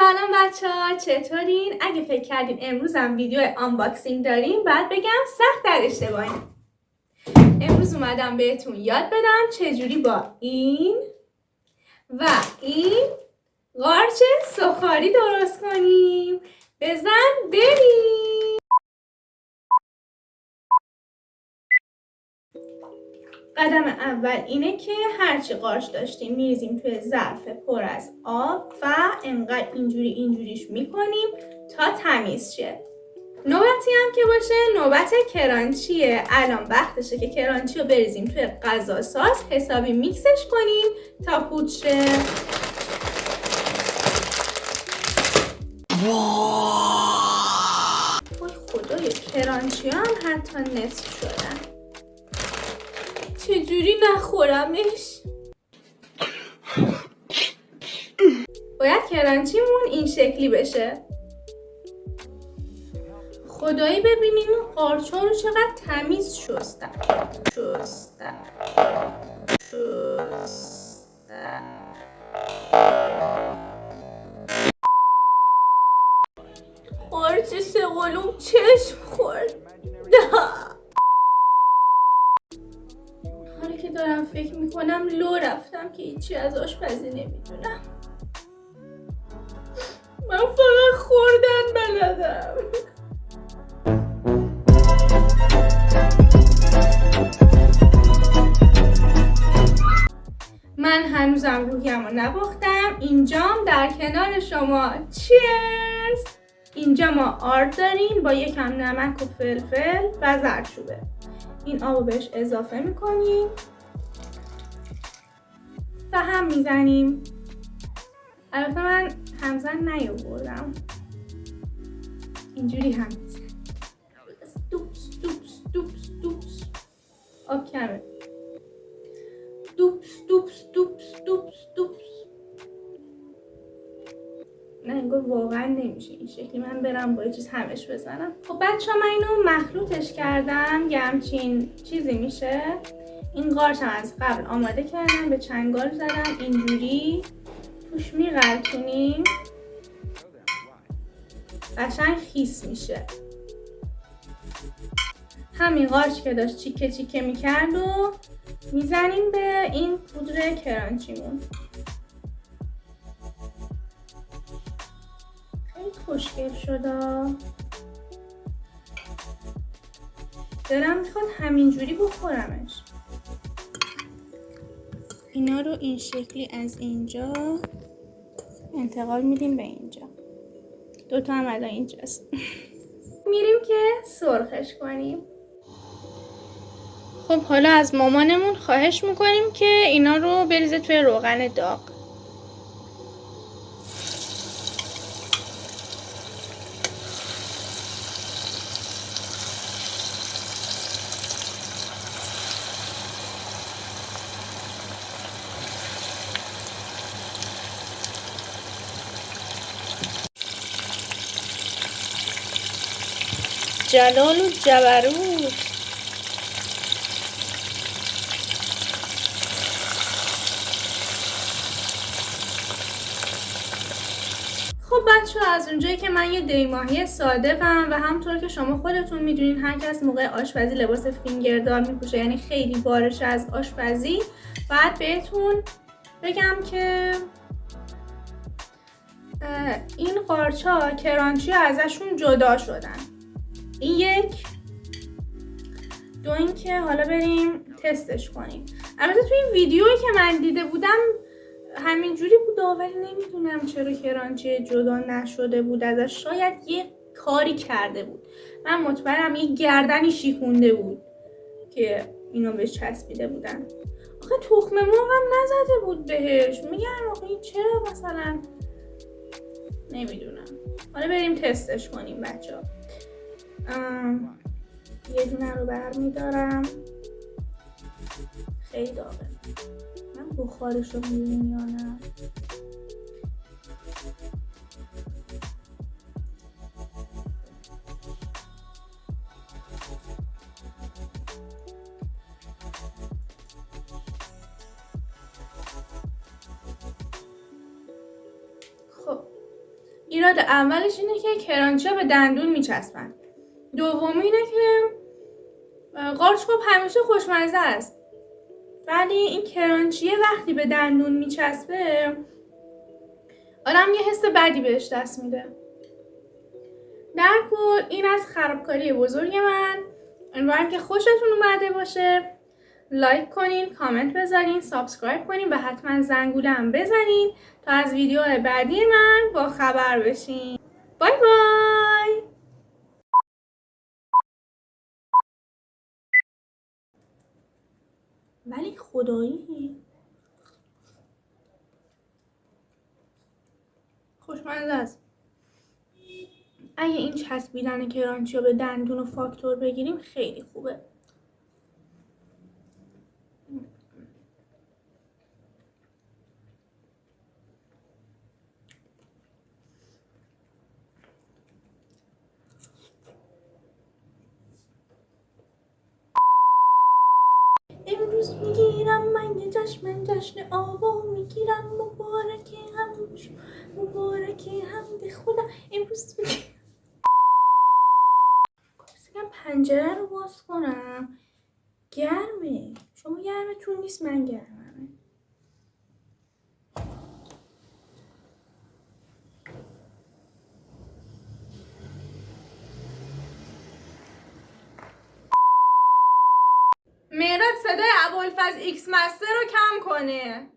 سلام بچه ها، چطورین؟ اگه فکر کردین امروز هم ویدیو آنباکسینگ داریم باید بگم سخت در اشتباهیم. امروز اومدم بهتون یاد بدم چجوری با این و این قارچ سفالی درست کنیم. بزن بریم. قدم اول اینه که هرچی قارچ داشتیم میریزیم توی ظرف پر از آب و انقدر اینجوریش میکنیم تا تمیز شه. نوبتی هم که باشه نوبت کرانچیه. الان وقتشه که کرانچی رو بریزیم توی غذا ساز، حسابی میکسش کنیم تا پود شه. وای خدای، کرانچی هم حتی نصف شدن. چجوری نخورمش؟ باید کرانچیمون این شکلی بشه. خدایی ببینیم این قارچ‌ها رو چقدر تمیز شستن. قارچ سه چشم خورد. حالا که دارم فکر میکنم لو رفتم که هیچی از آشپزی نمیدونم. من فقط خوردن بلدم. من هنوزم روحیم رو نباختم. اینجام در کنار شما. چیرز! اینجا ما آرد داریم با یکم نمک و فلفل و زردچوبه. این آبو بهش اضافه میکنیم و هم میزنیم. البته من همزن نیاوردم، اینجوری هم میزنیم. دوپس دوپس دوپس دوپس. آب کمه. دوپس دوپس دوپس دوپس دوپس. نه انگار واقعا نمیشه این شکلی. من برم با یه چیز همش بزنم. خب بچه ها من اینو مخلوطش کردم یه همچین چیزی میشه. این قارچ هم از قبل آماده کردم، به چنگال زدم، اینجوری توش میغلطونیم قشنگ خیس میشه. همین قارچ که داشت چیکه چیکه میکرد و میزنیم به این پودر کرانچیمون. خیلی خوشگل شده. دلم میخواد همینجوری بخورمش. اینا رو این شکلی از اینجا انتقال میدیم به اینجا. دوتا هم الان اینجاست. میریم که سرخش کنیم. خب حالا از مامانمون خواهش میکنیم که اینا رو بریزه توی روغن داغ. جلال و جبروت. خب بچه ها، از اونجایی که من یه دیماهی صادقم و همطور که شما خودتون میدونین هر کس موقع آشپزی لباس فینگردار میپوشه، یعنی خیلی بارش از آشپزی، بعد بهتون بگم که این قارچ‌ها کرانچی ازشون جدا شدن. این یک. دو اینکه حالا بریم تستش کنیم. البته تو این ویدیویی که من دیده بودم همینجوری بود ولی نمیدونم چرا کرانچی جدا نشده بود ازش. شاید یه کاری کرده بود. من مطمئنم یه گردنی شیکونده بود که اینو بهش چسبیده بودن. آخه تخم مرغ هم نزده بود بهش. میگم آخه این چرا مثلا نمیدونم. حالا بریم تستش کنیم بچه ها. یه دونه رو برمیدارم. خیلی داغه. من بخارش رو میبینیم یا نه؟ خب ایراد اولش اینه که کرانچی ها به دندون میچسبن. دومی اینه که قارچ خب همیشه خوشمزه است، ولی این کرانچیه وقتی به دندون میچسبه آدم یه حس بدی بهش دست میده. در کل این از خرابکاری بزرگ من. امیدوارم که خوشتون اومده باشه. لایک کنین، کامنت بذارین، سابسکرایب کنین و حتما زنگوله هم بزنین تا از ویدیو بعدی من با خبر بشین. بای بای. ولی خدایی خوشمزه است. اگه این چسبیدن کرانچی رو به دندون و فاکتور بگیریم خیلی خوبه. امروز میگیرم من یه جشن آوا میگیرم. مبارکه هم به خدا. امروز میگیرم پنجره رو باز کنم. گرمه. شما گرمتون نیست، من گرممه. مهراب صدای ابوالفضل ایکس مستر رو کم کنه.